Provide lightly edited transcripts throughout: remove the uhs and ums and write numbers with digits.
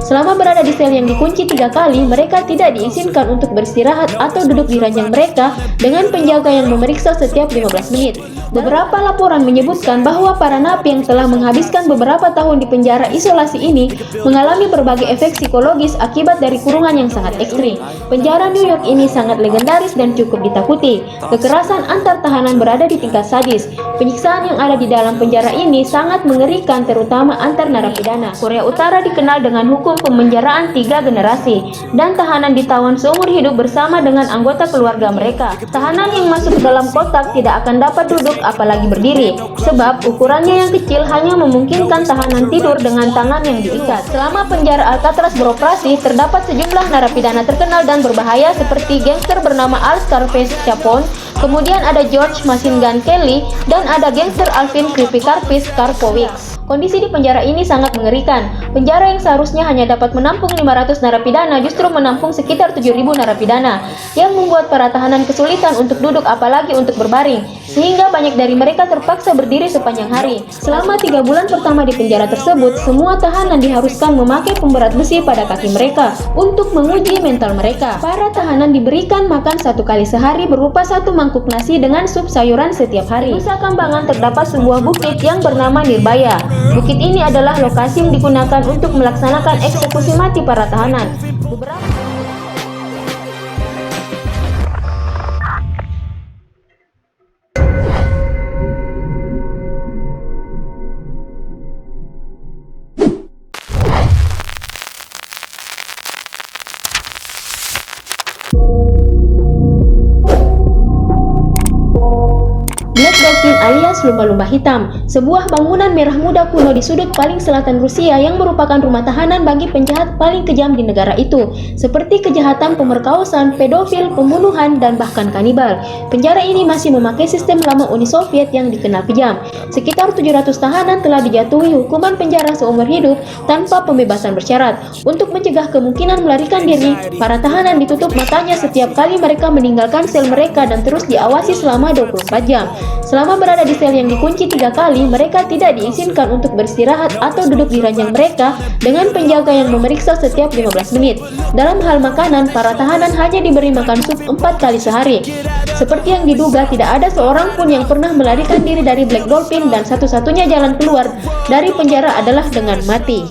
Selama berada di sel yang dikunci 3 kali, mereka tidak diizinkan untuk beristirahat atau duduk di ranjang mereka dengan penjaga yang memeriksa setiap 15 menit. Beberapa laporan menyebutkan bahwa para napi yang telah menghabiskan beberapa tahun di penjara isolasi ini mengalami berbagai efek psikologis akibat dari kurungan yang sangat ekstrim. Penjara New York ini sangat legendaris dan cukup ditakuti. Kekerasan antar tahanan berada di tingkat sadis. Penyiksaan yang ada di dalam penjara ini sangat mengerikan, terutama antar narapidana. Korea Utara dikenal dengan hukum pemenjaraan 3 generasi, dan tahanan ditawan seumur hidup bersama dengan anggota keluarga mereka. Tahanan yang masuk dalam kotak tidak akan dapat duduk apalagi berdiri, sebab ukurannya yang kecil hanya memungkinkan tahanan tidur dengan tangan yang diikat. Selama penjara Alcatraz beroperasi, terdapat sejumlah narapidana terkenal dan berbahaya seperti gangster bernama Al Scarface Capone, kemudian ada George Machine Gun Kelly, dan ada gangster Alvin Creepy Karpis Karpowicz. Kondisi di penjara ini sangat mengerikan. Penjara yang seharusnya hanya dapat menampung 500 narapidana justru menampung sekitar 7.000 narapidana, yang membuat para tahanan kesulitan untuk duduk apalagi untuk berbaring, sehingga banyak dari mereka terpaksa berdiri sepanjang hari. Selama 3 bulan pertama di penjara tersebut, semua tahanan diharuskan memakai pemberat besi pada kaki mereka untuk menguji mental mereka. Para tahanan diberikan makan 1 kali sehari berupa 1 mangkuk nasi dengan sup sayuran setiap hari. Di Nusa Kambangan terdapat sebuah bukit yang bernama Nirbaya. Bukit ini adalah lokasi yang digunakan untuk melaksanakan eksekusi mati para tahanan. Black Dolphin alias lumba-lumba hitam, sebuah bangunan merah muda kuno di sudut paling selatan Rusia yang merupakan rumah tahanan bagi penjahat paling kejam di negara itu, seperti kejahatan pemerkosaan, pedofil, pembunuhan, dan bahkan kanibal. Penjara ini masih memakai sistem lama Uni Soviet yang dikenal kejam. Sekitar 700 tahanan telah dijatuhi hukuman penjara seumur hidup tanpa pembebasan bersyarat. Untuk mencegah kemungkinan melarikan diri, para tahanan ditutup matanya setiap kali mereka meninggalkan sel mereka dan terus diawasi selama 24 jam. Selama berada di sel yang dikunci 3 kali, mereka tidak diizinkan untuk beristirahat atau duduk di ranjang mereka dengan penjaga yang memeriksa setiap 15 menit. Dalam hal makanan, para tahanan hanya diberi makan sup 4 kali sehari. Seperti yang diduga, tidak ada seorang pun yang pernah melarikan diri dari Black Dolphin, dan satu-satunya jalan keluar dari penjara adalah dengan mati.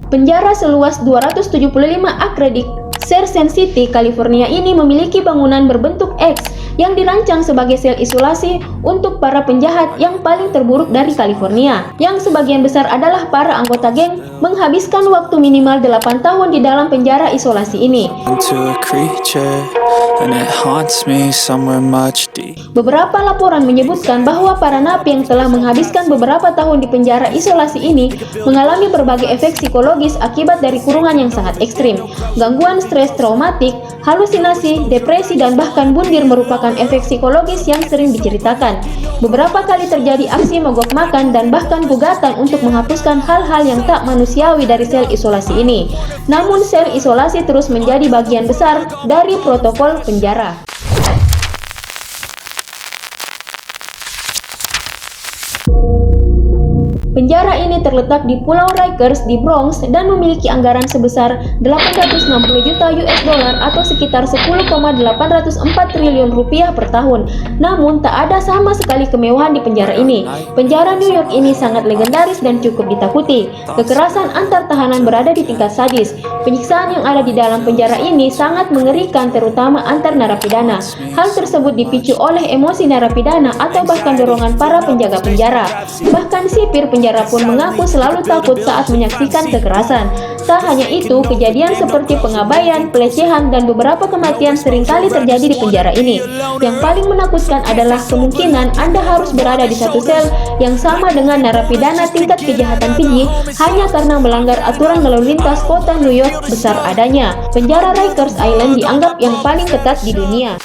Penjara seluas 275 akre di Carson City, California ini memiliki bangunan berbentuk X yang dirancang sebagai sel isolasi untuk para penjahat yang paling terburuk dari California, yang sebagian besar adalah para anggota geng, menghabiskan waktu minimal 8 tahun di dalam penjara isolasi ini. Beberapa laporan menyebutkan bahwa para napi yang telah menghabiskan beberapa tahun di penjara isolasi ini mengalami berbagai efek psikologis akibat dari kurungan yang sangat ekstrim. Gangguan stres traumatik, halusinasi, depresi, dan bahkan bundir merupakan efek psikologis yang sering diceritakan. Beberapa kali terjadi aksi mogok makan dan bahkan gugatan untuk menghapuskan hal-hal yang tak manusiawi dari sel isolasi ini. Namun sel isolasi terus menjadi bagian besar dari protokol penjara. Penjara ini terletak di Pulau Rikers di Bronx dan memiliki anggaran sebesar 860 juta US dollar atau sekitar 10,804 triliun rupiah per tahun. Namun tak ada sama sekali kemewahan di penjara ini. Penjara New York ini sangat legendaris dan cukup ditakuti. Kekerasan antar tahanan berada di tingkat sadis. Penyiksaan yang ada di dalam penjara ini sangat mengerikan, terutama antar narapidana. Hal tersebut dipicu oleh emosi narapidana atau bahkan dorongan para penjaga penjara. Bahkan sipir penjara pun mengaku selalu takut saat menyaksikan kekerasan. Tak hanya itu, kejadian seperti pengabaian, pelecehan, dan beberapa kematian seringkali terjadi di penjara ini. Yang paling menakutkan adalah kemungkinan Anda harus berada di satu sel yang sama dengan narapidana tingkat kejahatan keji hanya karena melanggar aturan lalu lintas kota New York besar adanya. Penjara Rikers Island dianggap yang paling ketat di dunia.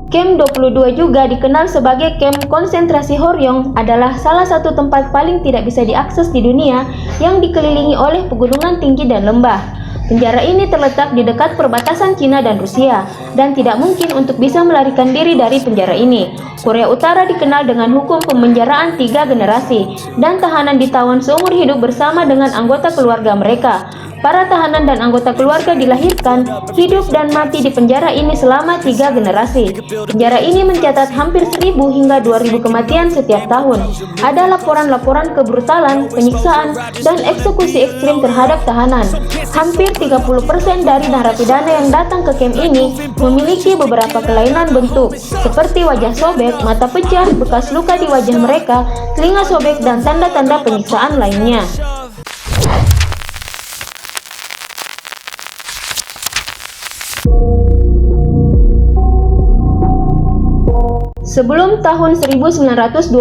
Camp 22 juga dikenal sebagai kamp konsentrasi Horyong, adalah salah satu tempat paling tidak bisa diakses di dunia yang dikelilingi oleh pegunungan tinggi dan lembah. Penjara ini terletak di dekat perbatasan Cina dan Rusia, dan tidak mungkin untuk bisa melarikan diri dari penjara ini. Korea Utara dikenal dengan hukum pemenjaraan 3 generasi, dan tahanan ditawan seumur hidup bersama dengan anggota keluarga mereka. Para tahanan dan anggota keluarga dilahirkan, hidup dan mati di penjara ini selama 3 generasi. Penjara ini mencatat hampir 1.000 hingga 2.000 kematian setiap tahun. Ada laporan-laporan kebrutalan, penyiksaan, dan eksekusi ekstrim terhadap tahanan. Hampir 30% dari narapidana yang datang ke kamp ini memiliki beberapa kelainan bentuk, seperti wajah sobek, mata pecah, bekas luka di wajah mereka, telinga sobek, dan tanda-tanda penyiksaan lainnya. Sebelum tahun 1920,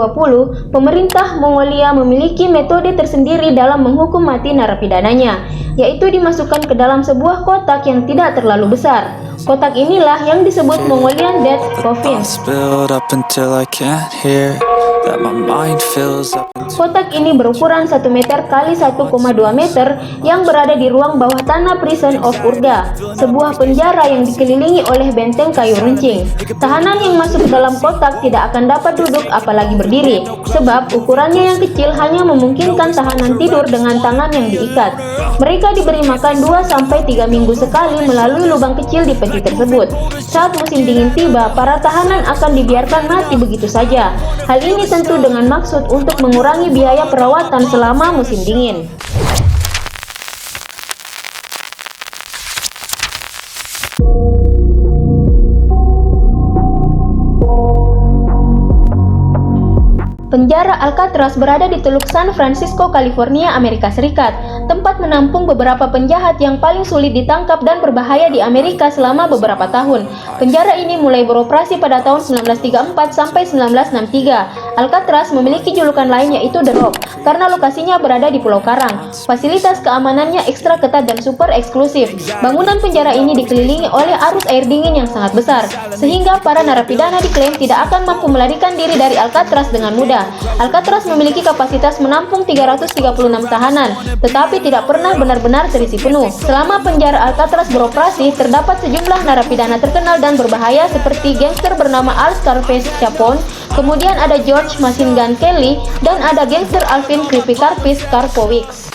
pemerintah Mongolia memiliki metode tersendiri dalam menghukum mati narapidananya, yaitu dimasukkan ke dalam sebuah kotak yang tidak terlalu besar. Kotak inilah yang disebut Mongolian Death Coffin. Kotak ini berukuran 1 meter kali 1,2 meter yang berada di ruang bawah tanah Prison of Urga, sebuah penjara yang dikelilingi oleh benteng kayu runcing. Tahanan yang masuk ke dalam kotak tidak akan dapat duduk apalagi berdiri, sebab ukurannya yang kecil hanya memungkinkan tahanan tidur dengan tangan yang diikat. Mereka diberi makan 2-3 minggu sekali melalui lubang kecil di peti tersebut. Saat musim dingin tiba, para tahanan akan dibiarkan mati begitu saja. Hal ini tentu dengan maksud untuk mengurangi biaya perawatan selama musim dingin. Penjara Alcatraz berada di Teluk San Francisco, California, Amerika Serikat, tempat menampung beberapa penjahat yang paling sulit ditangkap dan berbahaya di Amerika selama beberapa tahun. Penjara ini mulai beroperasi pada tahun 1934 sampai 1963. Alcatraz memiliki julukan lain yaitu The Rock, karena lokasinya berada di Pulau Karang. Fasilitas keamanannya ekstra ketat dan super eksklusif. Bangunan penjara ini dikelilingi oleh arus air dingin yang sangat besar, sehingga para narapidana diklaim tidak akan mampu melarikan diri dari Alcatraz dengan mudah. Alcatraz memiliki kapasitas menampung 336 tahanan, tetapi tidak pernah benar-benar terisi penuh. Selama penjara Alcatraz beroperasi, terdapat sejumlah narapidana terkenal dan berbahaya seperti gangster bernama Al Scarface Capone, kemudian ada George Machine Gun Kelly, dan ada gangster Alvin Creepy Karpis Karpowicz.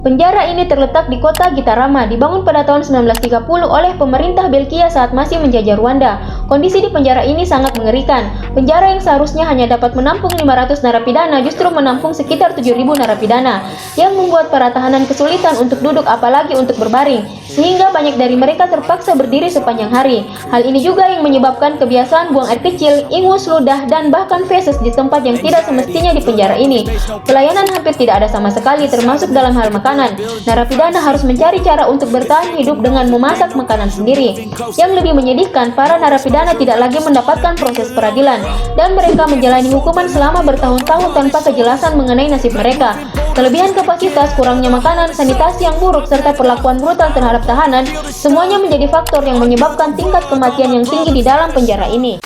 Penjara ini terletak di kota Gitarama, dibangun pada tahun 1930 oleh pemerintah Belgia saat masih menjajah Rwanda. Kondisi di penjara ini sangat mengerikan. Penjara yang seharusnya hanya dapat menampung 500 narapidana justru menampung sekitar 7.000 narapidana, yang membuat para tahanan kesulitan untuk duduk apalagi untuk berbaring, sehingga banyak dari mereka terpaksa berdiri sepanjang hari. Hal ini juga yang menyebabkan kebiasaan buang air kecil, ingus, ludah, dan bahkan feses di tempat yang tidak semestinya di penjara ini. Pelayanan hampir tidak ada sama sekali, termasuk dalam hal makanan. Narapidana harus mencari cara untuk bertahan hidup dengan memasak makanan sendiri. Yang lebih menyedihkan, para narapidana tidak lagi mendapatkan proses peradilan, dan mereka menjalani hukuman selama bertahun-tahun tanpa kejelasan mengenai nasib mereka. Kelebihan kapasitas, kurangnya makanan, sanitasi yang buruk, serta perlakuan brutal terhadap tahanan, semuanya menjadi faktor yang menyebabkan tingkat kematian yang tinggi di dalam penjara ini.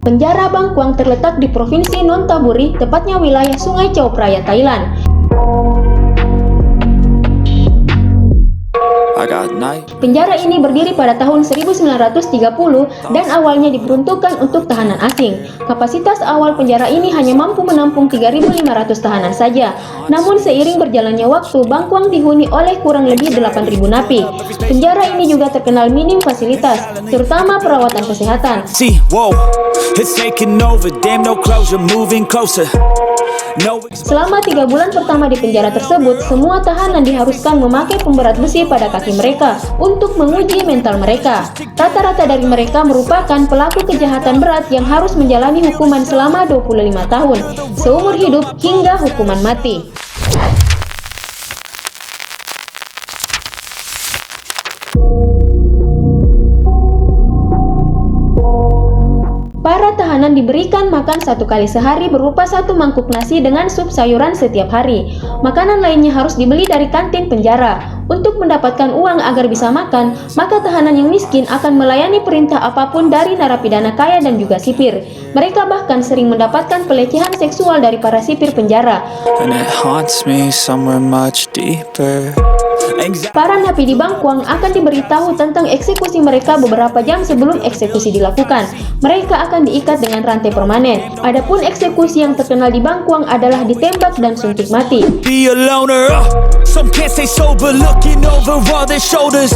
Penjara Bangkwang terletak di Provinsi Nonthaburi, tepatnya wilayah Sungai Chao Phraya, Thailand. Penjara ini berdiri pada tahun 1930 dan awalnya diperuntukkan untuk tahanan asing. Kapasitas awal penjara ini hanya mampu menampung 3.500 tahanan saja. Namun seiring berjalannya waktu, Bangkwang dihuni oleh kurang lebih 8.000 napi. Penjara ini juga terkenal minim fasilitas, terutama perawatan kesehatan. Selama 3 bulan pertama di penjara tersebut, semua tahanan diharuskan memakai pemberat besi pada kaki mereka untuk menguji mental mereka. Rata-rata dari mereka merupakan pelaku kejahatan berat yang harus menjalani hukuman selama 25 tahun, seumur hidup hingga hukuman mati. Para tahanan tahanan diberikan makan 1 kali sehari berupa 1 mangkuk nasi dengan sup sayuran setiap hari. Makanan lainnya harus dibeli dari kantin penjara. Untuk mendapatkan uang agar bisa makan, maka tahanan yang miskin akan melayani perintah apapun dari narapidana kaya dan juga sipir. Mereka bahkan sering mendapatkan pelecehan seksual dari para sipir penjara. And it haunts me somewhere much deeper. Para napi di Bangkuang akan diberitahu tentang eksekusi mereka beberapa jam sebelum eksekusi dilakukan. Mereka akan diikat dengan rantai permanen. Adapun eksekusi yang terkenal di Bangkuang adalah ditembak dan suntik mati. Be a loner. Some can't stay sober, looking over all their shoulders.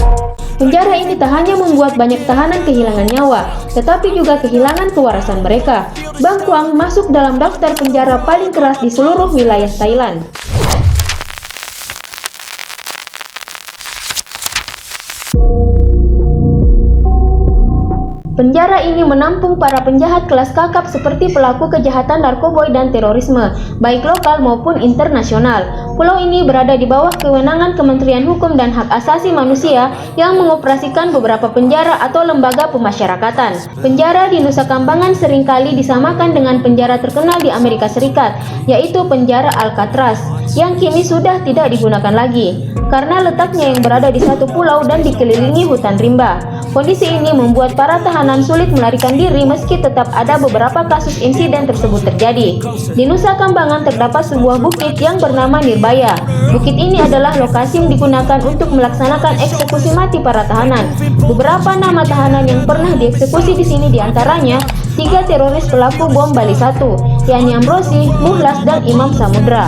Penjara ini tak hanya membuat banyak tahanan kehilangan nyawa, tetapi juga kehilangan kewarasan mereka. Bangkuang masuk dalam daftar penjara paling keras di seluruh wilayah Thailand. Penjara ini menampung para penjahat kelas kakap seperti pelaku kejahatan narkoboy dan terorisme, baik lokal maupun internasional. Pulau ini berada di bawah kewenangan Kementerian Hukum dan Hak Asasi Manusia yang mengoperasikan beberapa penjara atau lembaga pemasyarakatan. Penjara di Nusa Kambangan seringkali disamakan dengan penjara terkenal di Amerika Serikat, yaitu penjara Alcatraz, yang kini sudah tidak digunakan lagi, karena letaknya yang berada di satu pulau dan dikelilingi hutan rimba. Kondisi ini membuat para tahanan sulit melarikan diri meski tetap ada beberapa kasus insiden tersebut terjadi. Di Nusa Kambangan terdapat sebuah bukit yang bernama Nirbaya. Bukit ini adalah lokasi yang digunakan untuk melaksanakan eksekusi mati para tahanan. Beberapa nama tahanan yang pernah dieksekusi di sini diantaranya 3 teroris pelaku bom Bali 1, yakni Amrosi, Muhlas, dan Imam Samudra.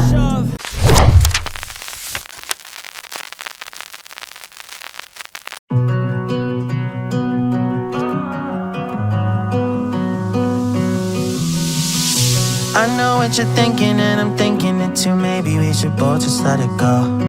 I know what you're thinking and I'm thinking it too. Maybe we should both just let it go.